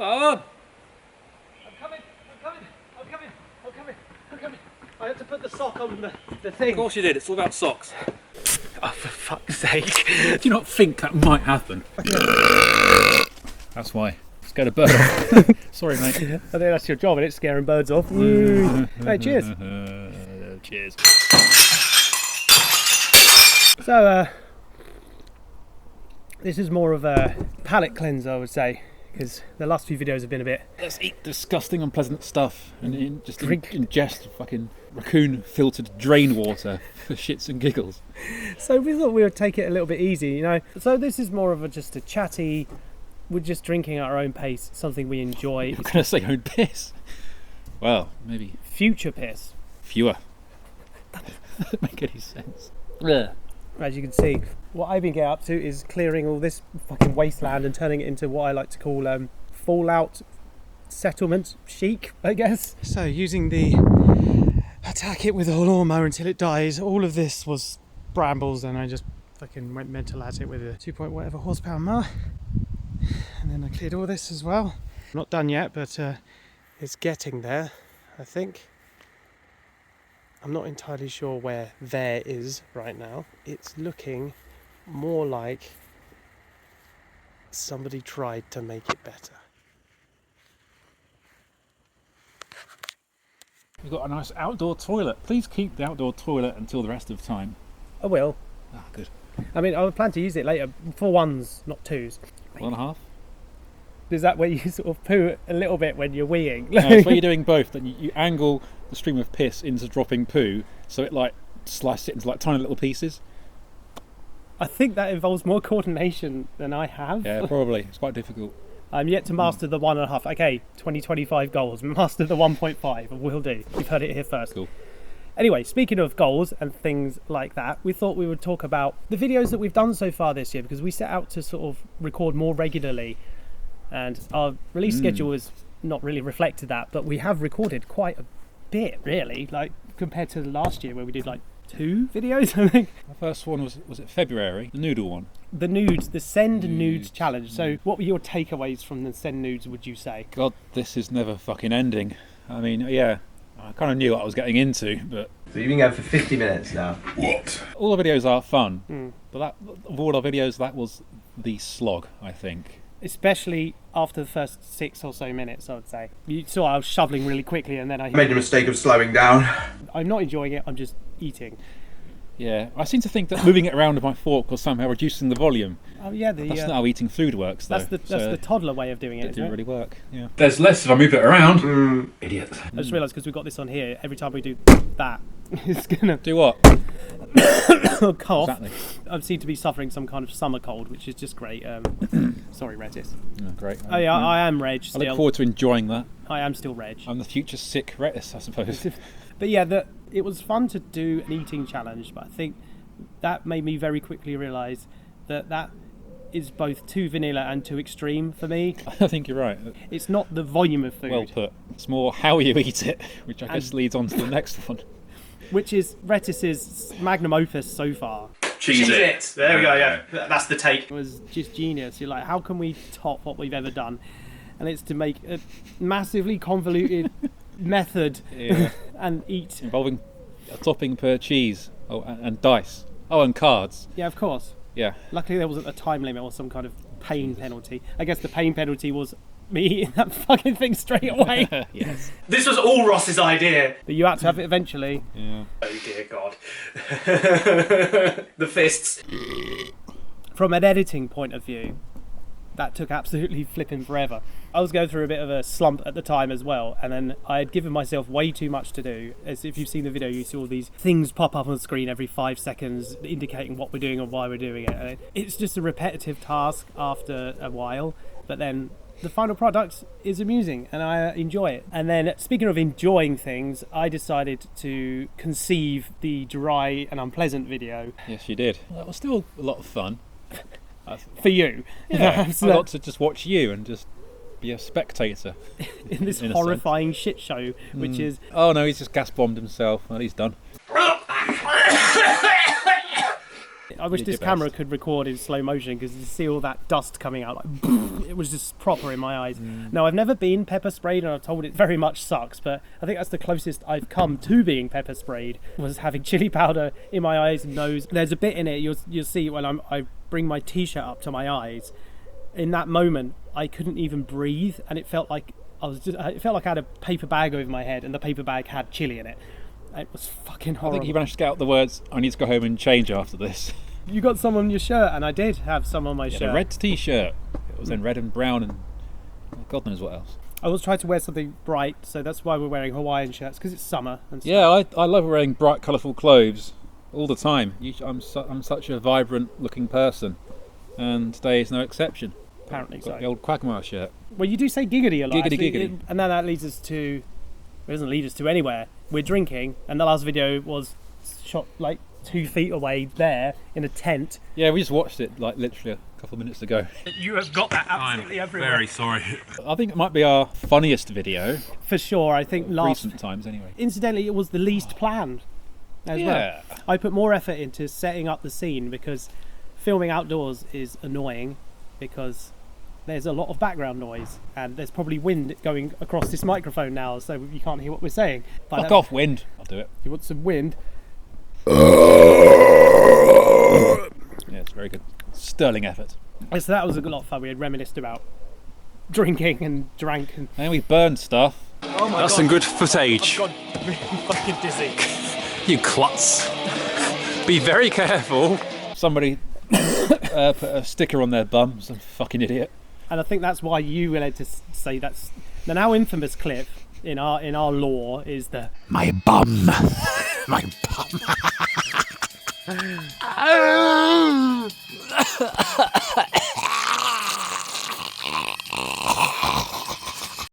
on! I'm coming. I had to put the sock on the thing. Of course you did, it's all about socks. Oh, for fuck's sake. Do you not think that might happen? That's why. Scared a bird off. Sorry, mate. I think that's your job, isn't it? Scaring birds off. Hey, cheers. Cheers. So, this is more of a palate cleanser, I would say, because the last few videos have been a bit... Let's eat disgusting, unpleasant stuff and just ingest fucking raccoon filtered drain water for shits and giggles. So we thought we would take it a little bit easy, you know. So this is more of just a chatty, we're just drinking at our own pace, something we enjoy. You're going to say own piss? Well, maybe. Future piss. Fewer. Doesn't make any sense. Yeah. As you can see, what I've been getting up to is clearing all this fucking wasteland and turning it into what I like to call fallout settlement chic, I guess. So using the attack it with a lawnmower until it dies, all of this was brambles and I just fucking went mental at it with a 2 point whatever horsepower mower. And then I cleared all this as well. Not done yet, but it's getting there, I think. I'm not entirely sure where there is right now. It's looking more like somebody tried to make it better. We've got a nice outdoor toilet. Please keep the outdoor toilet until the rest of the time. I will. Ah, good. I mean, I plan to use it later for ones, not twos. 1.5? Is that where you sort of poo a little bit when you're weeing? No, it's where you're doing both. Then you angle the stream of piss into dropping poo, so it like slices it into like tiny little pieces. I think that involves more coordination than I have. Yeah, probably. It's quite difficult. I'm yet to master the 1.5. Okay, 2025 goals. Master the 1.5. Will do. You've heard it here first. Cool. Anyway, speaking of goals and things like that, we thought we would talk about the videos that we've done so far this year, because we set out to sort of record more regularly, and our release schedule has not really reflected that, but we have recorded quite a bit, really, like compared to last year where we did like 2 videos, I think. The first one was it February? The noodle one. The send nudes challenge. So what were your takeaways from the send nudes, would you say? God, this is never fucking ending. I mean, yeah, I kind of knew what I was getting into, but... So you've been going for 50 minutes now. What? All the videos are fun, but that, of all our videos, that was the slog, I think. Especially after the first 6 or so minutes, I would say. You saw I was shoveling really quickly and then I made the mistake of slowing down. I'm not enjoying it, I'm just eating. Yeah, I seem to think that moving it around with my fork was somehow reducing the volume. Oh yeah, that's not how eating food works, though. That's the toddler way of doing it. It didn't really work. Yeah. There's less if I move it around. Idiot. I just realised because we've got this on here. Every time we do that, it's gonna do what? Cough. Exactly. I seem to be suffering some kind of summer cold, which is just great. Sorry, Regis. Oh, great. Oh yeah, I am Reg. I look forward to enjoying that. I am still Reg. I'm the future sick Retis, I suppose. But yeah, it was fun to do an eating challenge, but I think that made me very quickly realise that is both too vanilla and too extreme for me. I think you're right. It's not the volume of food. Well put. It's more how you eat it, which I guess leads on to the next one. Which is Retis's magnum opus so far. Cheese it. There we go, yeah. That's the take. It was just genius. You're like, how can we top what we've ever done? And it's to make a massively convoluted method and eat. Involving a topping per cheese. Oh, and dice. Oh, and cards. Yeah, of course. Yeah. Luckily there wasn't a time limit or some kind of pain penalty. I guess the pain penalty was me eating that fucking thing straight away. Yes. This was all Ross's idea. But you had to have it eventually. Yeah. Oh dear God. The fists. From an editing point of view, that took absolutely flipping forever. I was going through a bit of a slump at the time as well, and then I had given myself way too much to do. As if you've seen the video, you see all these things pop up on the screen every 5 seconds indicating what we're doing and why we're doing it. And it's just a repetitive task after a while, but then the final product is amusing and I enjoy it. And then, speaking of enjoying things, I decided to conceive the dry and unpleasant video. Yes, you did. That was still a lot of fun. For you. Yeah, I got to just watch you and just be a spectator. in this horrifying shit show, which is... Oh no, he's just gas bombed himself. Well, he's done. I wish this camera could record in slow motion, because you see all that dust coming out, like it was just proper in my eyes. No, I've never been pepper sprayed, and I've told it very much sucks, but I think that's the closest I've come to being pepper sprayed, was having chili powder in my eyes and nose. There's a bit in it, you'll see when I bring my t-shirt up to my eyes. In that moment, I couldn't even breathe, and it felt like it felt like I had a paper bag over my head, and the paper bag had chili in it. It was fucking horrible. I think you managed to get out the words, I need to go home and change after this. You got some on your shirt, and I did have some on my shirt. The red t-shirt. It was in red and brown and God knows what else. I always try to wear something bright, so that's why we're wearing Hawaiian shirts, because it's summer. And stuff. Yeah, I love wearing bright, colourful clothes all the time. I'm such a vibrant-looking person, and today is no exception. Apparently so. The old Quagmire shirt. Well, you do say giggity a lot. Giggity. And then that leads us to... It doesn't lead us to anywhere. We're drinking, and the last video was shot like 2 feet away there in a tent. Yeah, we just watched it like literally a couple of minutes ago. You have got that absolutely everywhere. Very sorry. I think it might be our funniest video. For sure, I think Recent times anyway. Incidentally, it was the least planned as well. I put more effort into setting up the scene, because filming outdoors is annoying, because there's a lot of background noise, and there's probably wind going across this microphone now, so you can't hear what we're saying. Fuck off, wind. I'll do it. You want some wind? Yeah, it's very good. Sterling effort. So that was a lot of fun. We had reminisced about drinking and drank. And we burned stuff. Oh my That's God. some good footage. I'm fucking dizzy. You klutz. Be very careful. Somebody put a sticker on their bum. Some fucking idiot. And I think that's why you were led to say that's the now infamous clip in our lore is the My bum. My bum.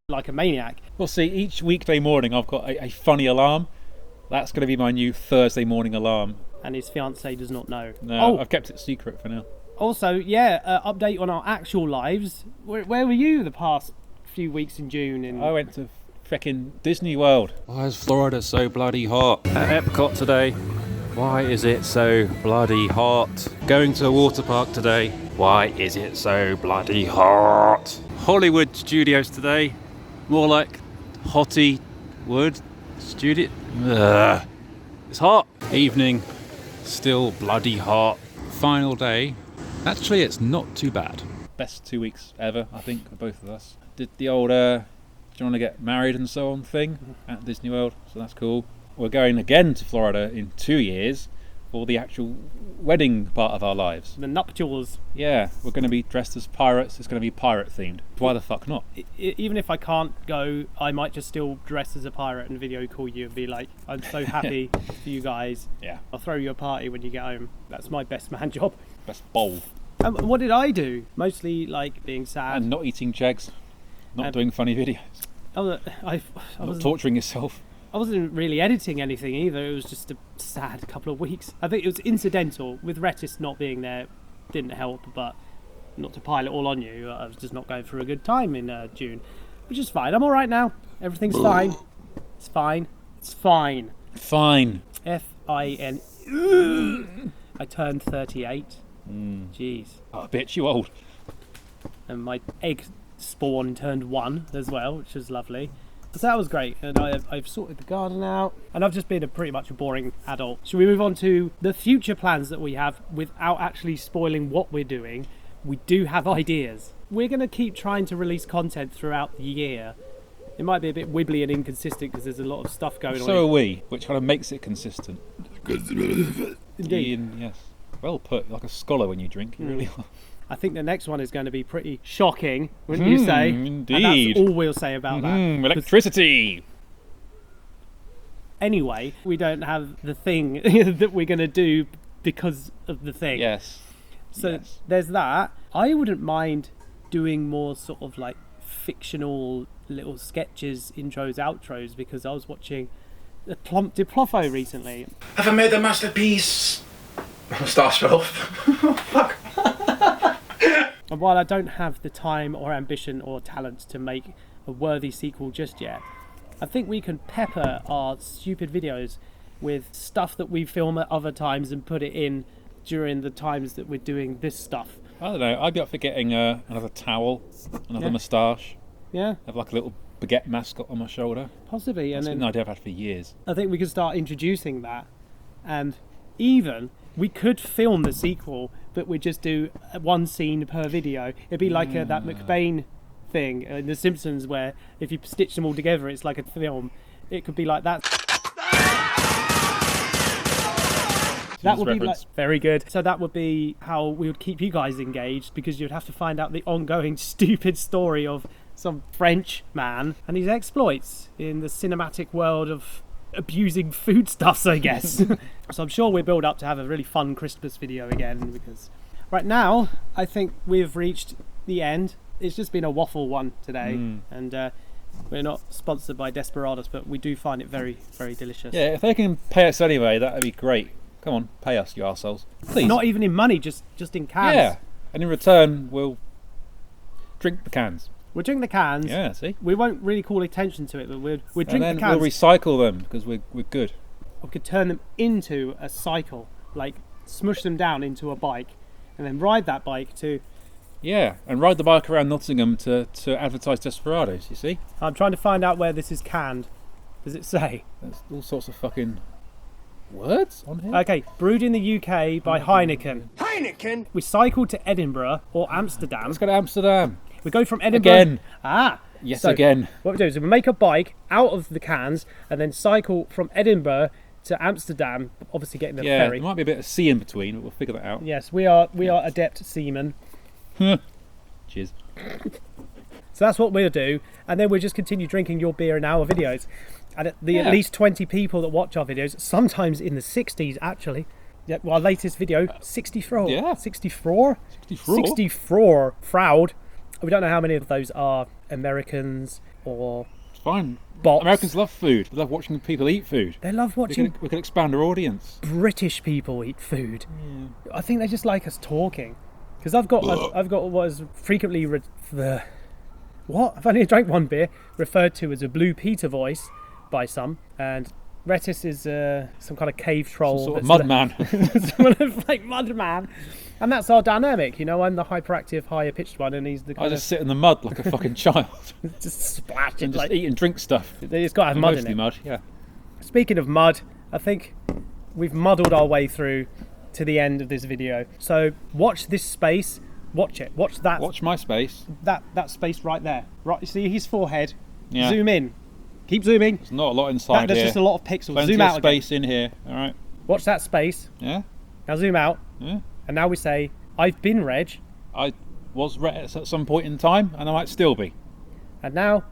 like a maniac. Well, see, each weekday morning I've got a funny alarm. That's going to be my new Thursday morning alarm. And his fiancée does not know. No, I've kept it secret for now. Also, yeah, update on our actual lives. Where were you the past few weeks in June? I went to frickin' Disney World. Why is Florida so bloody hot? At Epcot today. Why is it so bloody hot? Going to a water park today. Why is it so bloody hot? Hollywood Studios today. More like Hottie-wood Studio. Ugh. It's hot. Evening. Still bloody hot. Final day. Actually, it's not too bad. Best 2 weeks ever, I think, for both of us. Did the old, do you want to get married and so on thing at Disney World, so that's cool. We're going again to Florida in 2 years for the actual wedding part of our lives. The nuptials. Yeah, we're going to be dressed as pirates. It's going to be pirate themed. Why the fuck not? Even if I can't go, I might just still dress as a pirate and video call you and be like, I'm so happy for you guys. Yeah. I'll throw you a party when you get home. That's my best man job. Best bowl. What did I do? Mostly like being sad. And not eating chegs. Not doing funny videos. I Not torturing yourself. I wasn't really editing anything either. It was just a sad couple of weeks. I think it was incidental. With Rettis not being there didn't help, but not to pile it all on you. I was just not going through a good time in June, which is fine. I'm all right now. Everything's fine. It's fine. It's fine. Fine. F-I-N. I turned 38. Jeez. Oh, bitch, you old. And my egg spawn turned 1 as well, which was lovely. So that was great, and I've sorted the garden out, and I've just been pretty much a boring adult. Should we move on to the future plans that we have without actually spoiling what we're doing? We do have ideas. We're going to keep trying to release content throughout the year. It might be a bit wibbly and inconsistent because there's a lot of stuff going on. So are we, which kind of makes it consistent. Indeed. Ian, yes. Well put, like a scholar when you drink, you really are. I think the next one is going to be pretty shocking, wouldn't you say? Indeed. And that's all we'll say about that. Electricity! Anyway, we don't have the thing that we're going to do because of the thing. Yes. So yes. there's that. I wouldn't mind doing more sort of like fictional little sketches, intros, outros, because I was watching the Plump de Ploffo recently. Have I made a masterpiece? Stars fell off. Fuck. And while I don't have the time or ambition or talent to make a worthy sequel just yet, I think we can pepper our stupid videos with stuff that we film at other times and put it in during the times that we're doing this stuff. I don't know. I'd be up for getting another towel, another Yeah. moustache. Yeah, Have like a little baguette mascot on my shoulder. possibly. That's And been then an idea I've had for years. I think we could start introducing that, and even we could film the sequel, but we just do one scene per video. It'd be like that McBain thing in The Simpsons, where if you stitch them all together, it's like a film. It could be like that. That would be like, reference. very good. So that would be how we would keep you guys engaged, because you'd have to find out the ongoing stupid story of some French man and his exploits in the cinematic world of abusing foodstuffs, I guess. So I'm sure we'll build up to have a really fun Christmas video again, because right now I think we've reached the end. It's just been a waffle one today, and we're not sponsored by Desperados, but we do find it very, very delicious. Yeah, if they can pay us anyway, that'd be great. Come on, pay us, you arseholes. Please. Not even in money, just in cans. Yeah, and in return, we'll drink the cans. We'll drink the cans. Yeah, see? We won't really call attention to it, but we'll drink And then the cans. we'll recycle them, because we're good. We could turn them into a cycle, like smush them down into a bike, and then ride that bike to... Yeah, and ride the bike around Nottingham to advertise Desperados, you see? I'm trying to find out where this is canned. Does it say? There's all sorts of fucking words on here. Okay, brewed in the UK by Heineken. Heineken? We cycle to Edinburgh or Amsterdam. Let's go to Amsterdam. We go from Edinburgh... Again. Yes, Again. What we do is we make a bike out of the cans and then cycle from Edinburgh to Amsterdam, obviously getting the Yeah, ferry. there might be a bit of sea in between, but we'll figure that out. Yes, we are adept seamen. Cheers. So that's what we'll do, and then we'll just continue drinking your beer in our videos. And at least 20 people that watch our videos, sometimes in the 60s actually. Yeah, well, our latest video, 64. Yeah. 64? 64? 64. Proud. We don't know how many of those are Americans or It's fine. bots. Americans love food. They love watching people eat food. They love We watching can expand our audience. British people eat food. I think they just like us talking. Because I've got what is frequently I've only drank one beer, referred to as a Blue Peter voice by some, and Rettis is some kind of cave troll, Sort of that's mud man. sort of like mud man, and that's our dynamic. You know, I'm the hyperactive, higher pitched one, and he's the I kind just sit in the mud like a fucking child of just splash and it just like eat and drink stuff. it's got to have mud in Mostly it. mud, yeah. Speaking of mud, I think we've muddled our way through to the end of this video. So watch this space. Watch it. Watch that. Watch my space. That space right there. Right, you see his forehead. Yeah. Zoom in. Keep zooming. There's not a lot inside There's here. just a lot of pixels. Plenty Zoom of out again. space in here. All right. Watch that space. Yeah. Now zoom out. Yeah. And now we say, I've been Reg. I was Rett at some point in time, and I might still be. And now...